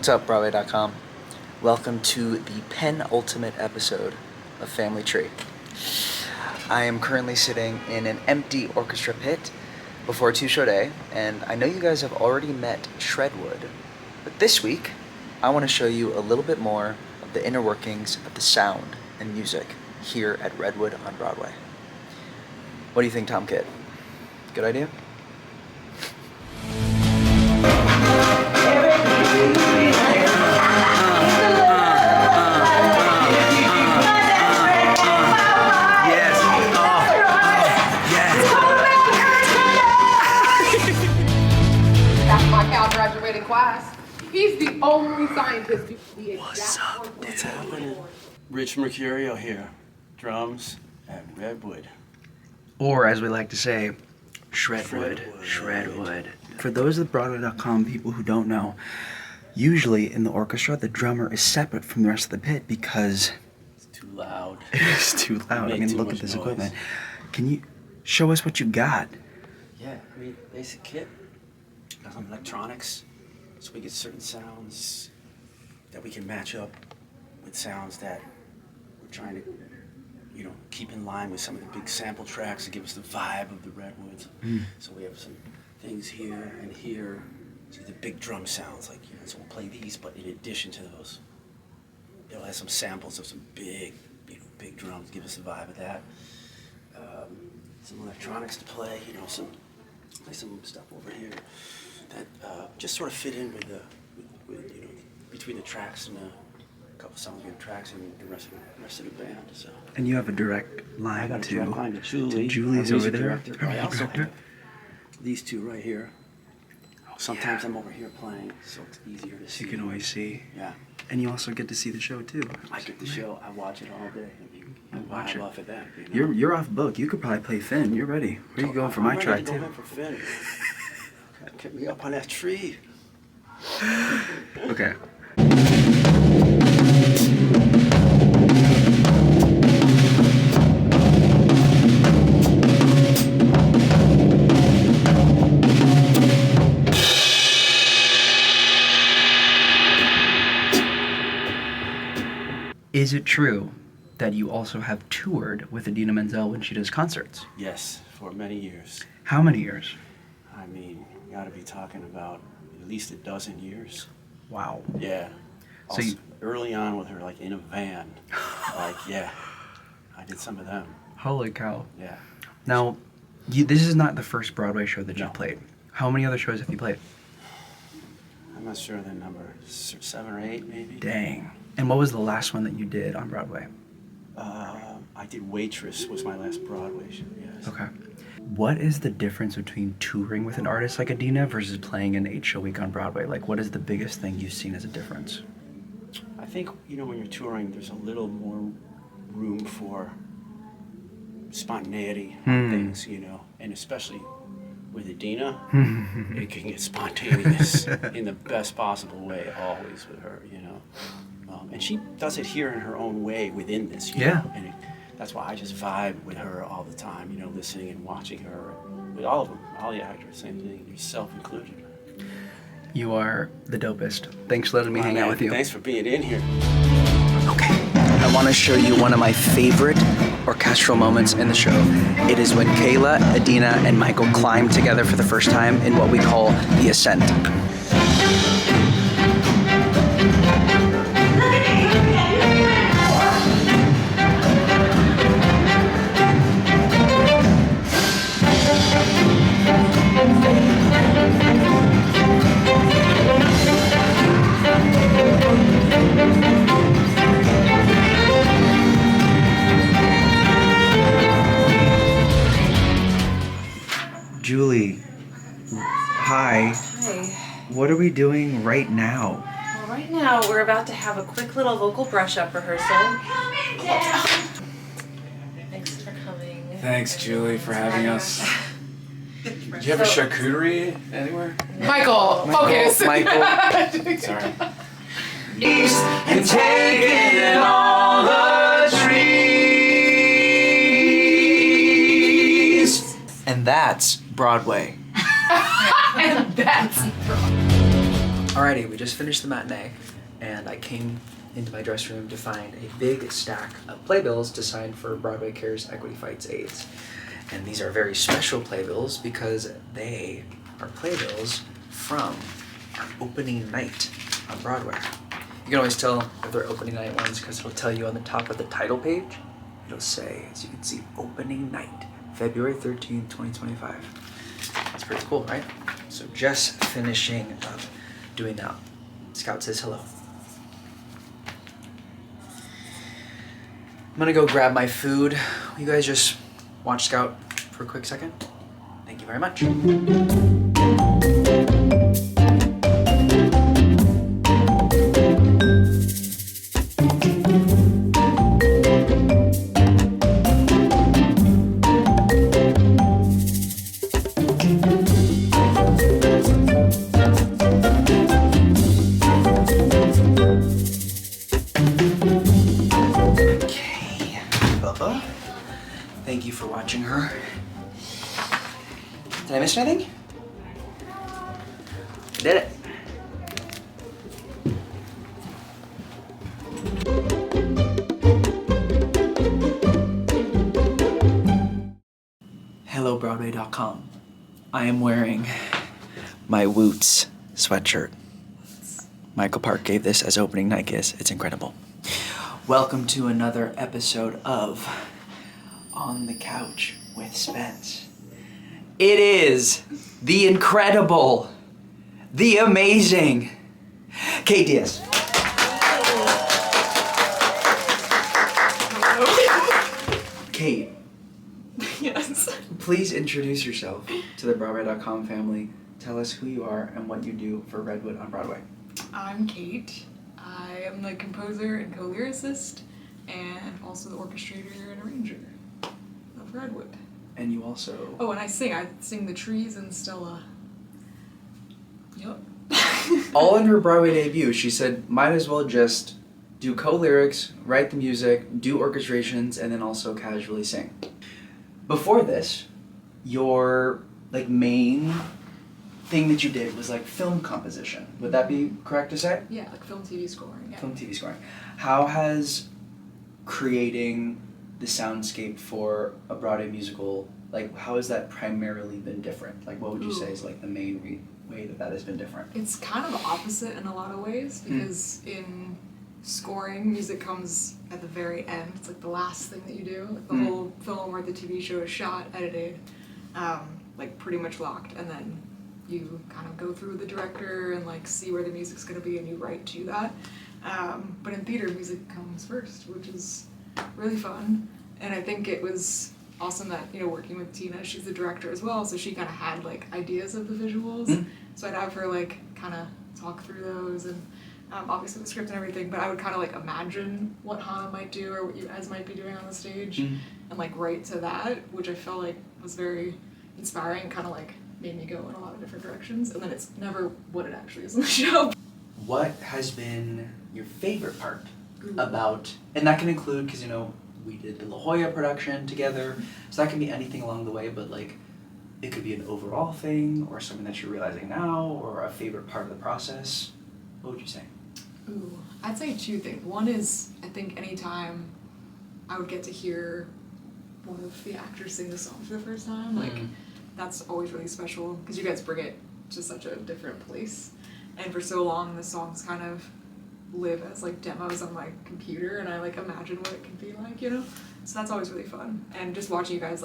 What's up, Broadway.com? Welcome to the penultimate episode of Family Tree. I am currently sitting in an empty orchestra pit before a two-show day, and I know you guys have already met Redwood, but this week I want to show you a little bit more of the inner workings of the sound and music here at Redwood on Broadway. What do you think, Tom Kidd? Good idea? Graduating class. He's the only scientist who can be What's happening? Rich Mercurio here. Drums at Redwood. Or, as we like to say, Shredwood. For those of the Broadway.com people who don't know, usually in the orchestra, the drummer is separate from the rest of the pit because it's too loud. It is too loud. I mean, look at this equipment. Can you show us what you got? Yeah, I mean, basic kit. Got some electronics, so we get certain sounds that we can match up with sounds that we're trying to, keep in line with some of the big sample tracks that give us the vibe of the Redwoods. So we have some things here and here. So the big drum sounds, so we'll play these, but in addition to those, they'll have some samples of some big, big drums, give us the vibe of that. Some electronics to play, play some stuff over here that just sort of fit in with between the tracks and a couple songs and tracks and the rest of the band. So. And you have a direct line to Julie. Julie's over there. I also have these two right here. Sometimes I'm over here playing, so it's easier to see. You can always see. Yeah. And you also get to see the show too. I get the show. I watch it all day. I watch it. Off of that. You're off book. You could probably play Finn. You're ready. Where are you going for my track too? I'm ready to go in for Finn. Get me up on that tree. Okay. Is it true that you also have toured with Idina Menzel when she does concerts? Yes, for many years. How many years? I mean, you gotta be talking about at least a dozen years. Wow. Yeah. So also, early on with her, in a van. I did some of them. Holy cow. Yeah. Now, this is not the first Broadway show that No. you've played. How many other shows have you played? I'm not sure the number. 7 or 8, maybe. Dang. And what was the last one that you did on Broadway? I did Waitress was my last Broadway show, yes. Okay. What is the difference between touring with an artist like Idina versus playing an 8-show week on Broadway? What is the biggest thing you've seen as a difference? I think, when you're touring, there's a little more room for spontaneity on things, and especially with Idina, it can get spontaneous in the best possible way, always with her, and she does it here in her own way within this, Yeah. And that's why I just vibe with her all the time, listening and watching her, with all of them, all the actors, same thing, yourself included. You are the dopest. Thanks for letting me hang out with you. Thanks for being in here. Okay. I want to show you one of my favorite orchestral moments in the show. It is when Kayla, Idina, and Michael climb together for the first time in what we call the ascent. Julie, hi. Hi. What are we doing right now? Well, right now we're about to have a quick little vocal brush-up rehearsal. Thanks for coming. Thanks, Julie, for having us. Do you have a charcuterie anywhere? Michael, focus. Michael. Sorry. And taking all the trees. And that's Broadway. And that's Alrighty, we just finished the matinee, and I came into my dressing room to find a big stack of playbills to sign for Broadway Cares Equity Fights AIDS. And these are very special playbills because they are playbills from our opening night on Broadway. You can always tell if they're opening night ones because it'll tell you on the top of the title page. It'll say, as you can see, opening night, February 13th, 2025. That's pretty cool, right? So just finishing up doing that. Scout says hello. I'm gonna go grab my food. Will you guys just watch Scout for a quick second? Thank you very much. Thank you for watching her. Did I miss anything? I did it. HelloBroadway.com. I am wearing my Woots sweatshirt. Michael Park gave this as opening night kiss. It's incredible. Welcome to another episode of On the Couch with Spence. It is the incredible, the amazing Kate Diaz. Kate. Yes. Please introduce yourself to the Broadway.com family. Tell us who you are and what you do for Redwood on Broadway. I'm Kate. I am the composer and co-lyricist and also the orchestrator and arranger of Redwood. And you also... Oh, and I sing the trees and Stella. Yep. All in her Broadway debut, she said, might as well just do co-lyrics, write the music, do orchestrations, and then also casually sing. Before this, your main thing that you did was film composition. Would that be correct to say? Yeah, like film TV scoring. Yeah. Film TV scoring. How has creating the soundscape for a Broadway musical, how has that primarily been different? What would you say is the main way that has been different? It's kind of opposite in a lot of ways because in scoring, music comes at the very end. It's the last thing that you do. The whole film or the TV show is shot, edited, pretty much locked, and then you kind of go through the director and see where the music's going to be and you write to that. But in theater, music comes first, which is really fun. And I think it was awesome that, working with Tina, she's the director as well, so she kind of had ideas of the visuals. So I'd have her kind of talk through those and obviously the script and everything, but I would kind of imagine what Hannah might do or what you guys might be doing on the stage and write to that, which I felt was very inspiring, kind of made me go in a lot of different directions, and then it's never what it actually is in the show. What has been your favorite part about, and that can include, because we did the La Jolla production together, so that can be anything along the way, but it could be an overall thing or something that you're realizing now or a favorite part of the process. What would you say? Ooh, I'd say two things. One is, I think anytime I would get to hear one of the actors sing the song for the first time, that's always really special because you guys bring it to such a different place. And for so long, the songs kind of live as demos on my computer, and I imagine what it can be like, So that's always really fun. And just watching you guys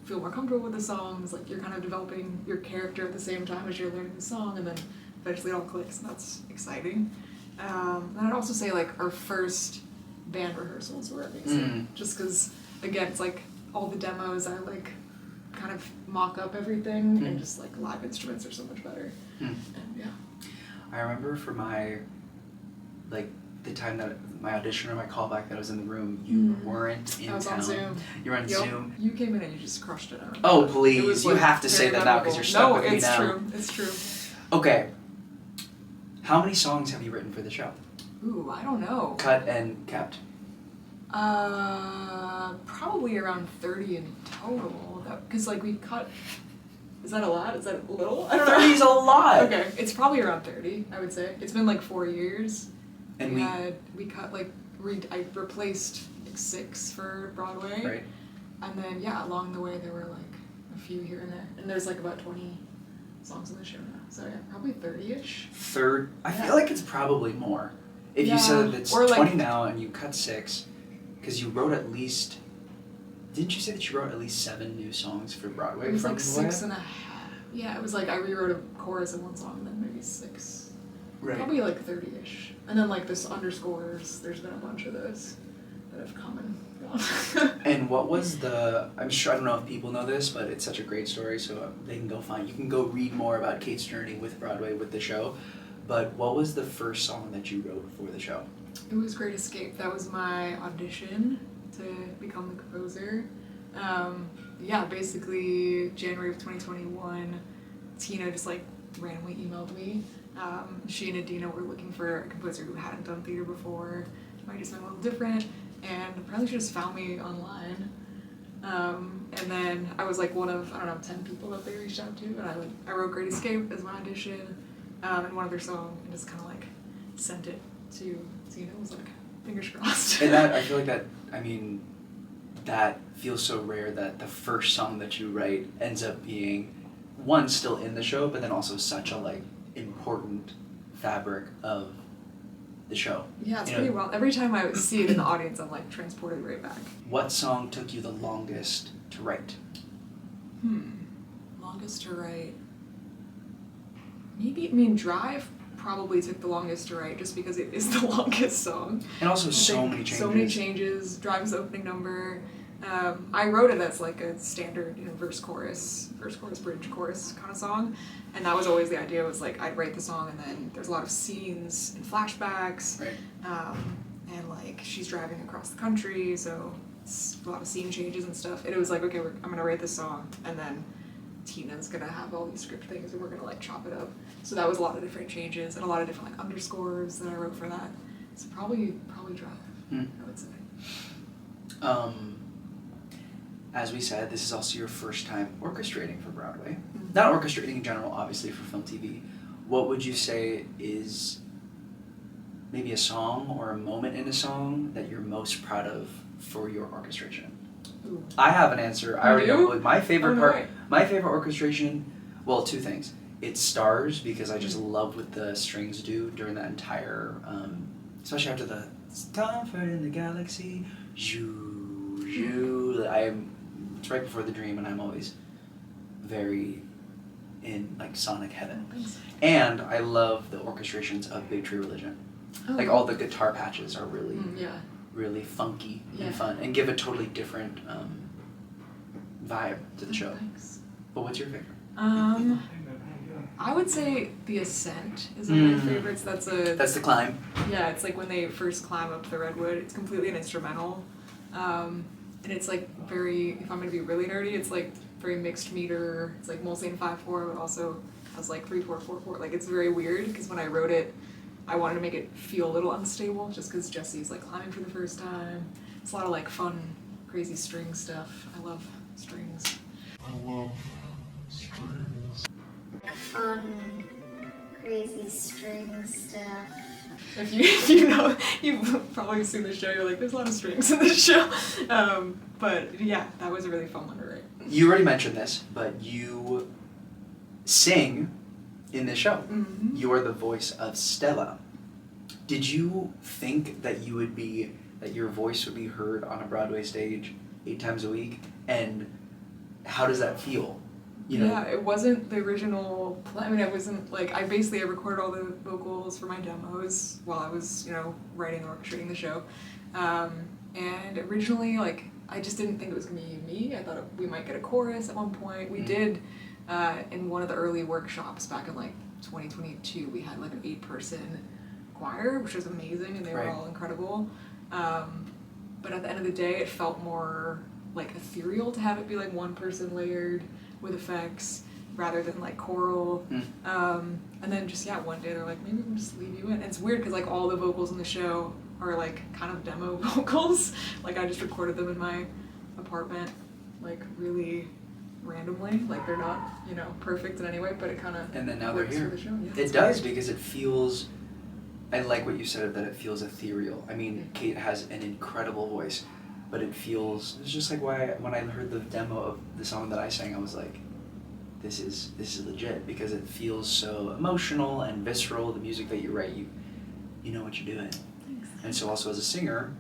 feel more comfortable with the songs, you're kind of developing your character at the same time as you're learning the song, and then eventually it all clicks, and that's exciting. And I'd also say our first band rehearsals were amazing, just because again it's all the demos I kind of mock up everything, and just live instruments are so much better. And yeah. I remember for my the time that my audition or my callback that I was in the room, you weren't in I was town. on Zoom. You were on Zoom. You came in and you just crushed it. Oh please, was, you have to say that now because you're stuck with me now. No, it's true. Okay. How many songs have you written for the show? Ooh, I don't know. Cut and kept. Probably around 30 in total. Because we cut Is that a lot? Is that a little? I don't know. 30's a lot. Okay, it's probably around 30, I would say. It's been like 4 years. And we cut like, I replaced like 6 for Broadway. Right. And then, yeah, along the way there were like a few here and there. And there's like about 20 songs in the show now. So yeah, probably 30-ish. I feel like it's probably more. If you said that it's or 20 like, now and you cut 6, because you wrote at least, didn't you say that you wrote at least 7 new songs for Broadway? It was from like Broadway? 6 and a half. Yeah, it was like I rewrote a chorus in one song and then maybe 6. Right. Probably like 30-ish. And then like this underscores, there's been a bunch of those that have come and gone. And what was the, I'm sure, I don't know if people know this, but it's such a great story, so they can you can go read more about Kate's journey with Broadway with the show. But what was the first song that you wrote for the show? It was Great Escape. That was my audition to become the composer. Yeah, basically January of 2021, Tina just like randomly emailed me. She and Adina were looking for a composer who hadn't done theater before, might do something a little different, and apparently she just found me online. And then I was like one of, 10 people that they reached out to, and I wrote Great Escape as my audition, and one of their songs, and just kind of like sent it to Tina. It was like, fingers crossed. And that, I feel like that, I mean, that feels so rare that the first song that you write ends up being, one, still in the show, but then also such a like important fabric of the show. Yeah, it's pretty wild. Every time I see it in the audience, I'm like transported right back. What song took you the longest to write? Longest to write. Maybe, Drive probably took the longest to write just because it is the longest song. And also so many changes. So many changes. Drive is the opening number. I wrote it as like a standard, verse chorus, bridge chorus kind of song, and that was always the idea. Was like I'd write the song, and then there's a lot of scenes and flashbacks, right? And like she's driving across the country, so it's a lot of scene changes and stuff. And it was like, okay, I'm gonna write this song, and then Tina's gonna have all these script things, and we're gonna like chop it up. So that was a lot of different changes and a lot of different like underscores that I wrote for that. So probably Drive, I would say. As we said, this is also your first time orchestrating for Broadway. Not orchestrating in general, obviously, for film TV. What would you say is maybe a song or a moment in a song that you're most proud of for your orchestration? Ooh. I have an answer. I already know my favorite part. Right. My favorite orchestration, well, 2 things. It's Stars, because I just love what the strings do during that entire, especially after the comfort in the galaxy, it's right before the dream, and I'm always very in like sonic heaven. Thanks. And I love the orchestrations of Big Tree Religion. Like all the guitar patches are really, really funky and fun, and give a totally different vibe to the show. Thanks. But what's your favorite? I would say The Ascent is one of my favorites. That's the climb. Yeah, it's like when they first climb up the Redwood. It's completely an instrumental. And it's like very, if I'm gonna be really nerdy, it's like very mixed meter. It's like mostly in 5/4, but also has like 3/4, 4/4. Like it's very weird because when I wrote it, I wanted to make it feel a little unstable just because Jesse's like climbing for the first time. It's a lot of like fun, crazy string stuff. I love strings. Fun, crazy string stuff. If you know, you've probably seen the show, you're like, there's a lot of strings in this show. But yeah, that was a really fun one to write. You already mentioned this, but you sing in this show. You are the voice of Stella. Did you think that your voice would be heard on a Broadway stage 8 times a week? And how does that feel? Yeah, it wasn't the original plan. It wasn't like, I recorded all the vocals for my demos while I was, writing and orchestrating the show. And originally, like, I just didn't think it was gonna be me. I thought we might get a chorus at one point. We did, in one of the early workshops back in like 2022, we had like an 8-person choir, which was amazing, and they were all incredible. But at the end of the day, it felt more like ethereal to have it be like one person layered with effects rather than like choral. And then just one day they're like, maybe we'll just leave you in. And it's weird because like all the vocals in the show are like kind of demo vocals. Like I just recorded them in my apartment, like really randomly. Like they're not, perfect in any way, but it kind of And then now they're works here. for the show. Yeah, It it's does great. because it feels. I like what you said that it feels ethereal. I mean, Kate has an incredible voice, but it feels. It's just like when I heard the demo of the song that I sang, I was like, this is legit because it feels so emotional and visceral. The music that you write, you know what you're doing. Thanks. And so also as a singer,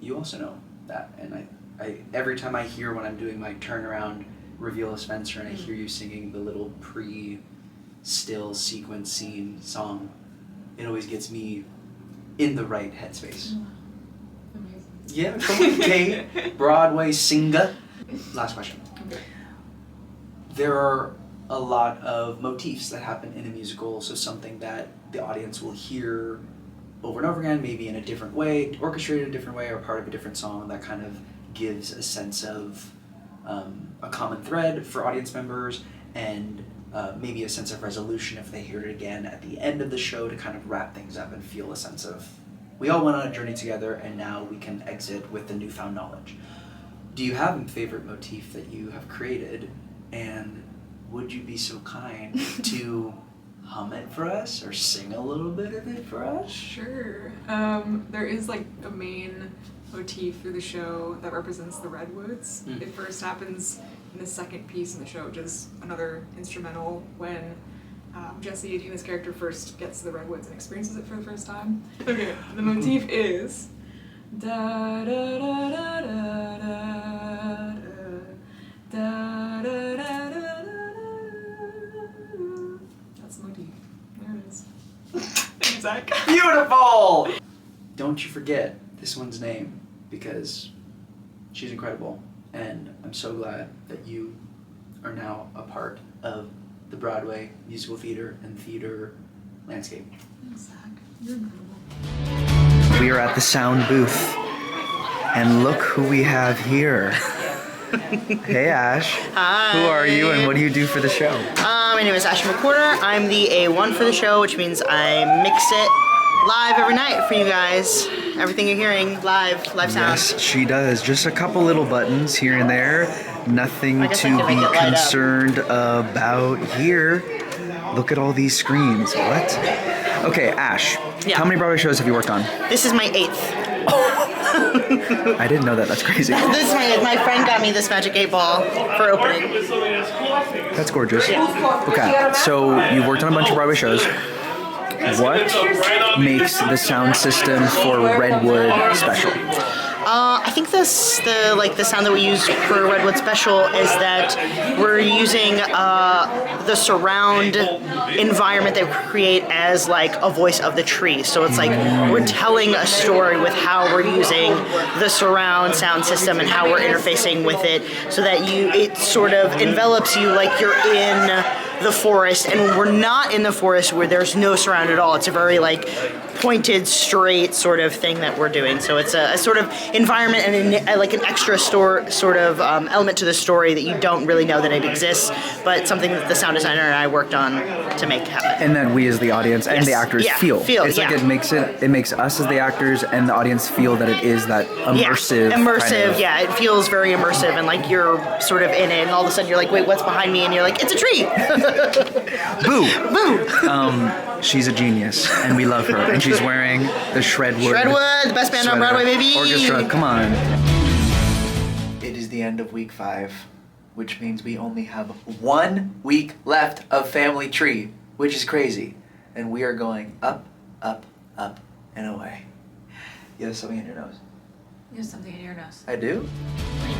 you also know that. And I every time I hear when I'm doing my turnaround reveal of Spencer and I hear you singing the little pre-still sequence scene song, it always gets me in the right headspace. Amazing. Yeah, come on, Kate, Broadway singer. Last question. Okay. There are a lot of motifs that happen in a musical, so something that the audience will hear over and over again, maybe in a different way, orchestrated a different way, or part of a different song that kind of gives a sense of a common thread for audience members and maybe a sense of resolution if they hear it again at the end of the show to kind of wrap things up and feel a sense of we all went on a journey together and now we can exit with the newfound knowledge. Do you have a favorite motif that you have created, and would you be so kind to hum it for us or sing a little bit of it for us? Sure. There is like a main motif through the show that represents the Redwoods. It first happens in the second piece in the show, which is another instrumental when Jesse, Adina's character, first gets to the Redwoods and experiences it for the first time. Okay, the motif is da da da da da da da da da da da. That's the motif. There it is. Thank you, Zach. Beautiful! Don't you forget this one's name because she's incredible, and I'm so glad that you are now a part of the Broadway musical theater and theater landscape. Thanks, Zach. You're incredible. We are at the sound booth, and look who we have here. Hey Ash. Hi. Who are you and what do you do for the show? My name is Ash McWhorter. I'm the A1 for the show, which means I mix it live every night for you guys. Everything you're hearing, live sound. Yes, she does. Just a couple little buttons here and there. Nothing I guess I to can make be it light up. concerned about here. Look at all these screens. What? Okay, Ash. Yeah. How many Broadway shows have you worked on? This is my 8th. I didn't know that. That's crazy. This is my friend got me this magic 8 ball for opening. That's gorgeous. Okay, so you've worked on a bunch of Broadway shows. What makes the sound system for Redwood special? I think the sound that we use for Redwood Special is that we're using the surround environment that we create as like a voice of the tree. So it's like we're telling a story with how we're using the surround sound system and how we're interfacing with it, so that it sort of envelops you like you're in the forest, and when we're not in the forest where there's no surround at all, it's a very like pointed, straight sort of thing that we're doing. So it's a sort of environment and like an extra sort of element to the story that you don't really know that it exists, but something that the sound designer and I worked on to make happen. And that we as the audience and Yes. the actors Yeah, feel. It's like yeah. it makes us as the actors and the audience feel that it is that immersive. Yeah, immersive, kind of- yeah. It feels very immersive, and like you're sort of in it, and all of a sudden you're like, wait, what's behind me? And you're like, it's a tree. Boo! Boo! She's a genius, and we love her. And she's wearing the Redwood. Redwood, the best band on sweater. Broadway, baby. Orchestra, come on. It is the end of week 5, which means we only have 1 week left of Family Tree, which is crazy. And we are going up, up, up, and away. You have something in your nose. You have something in your nose. I do? What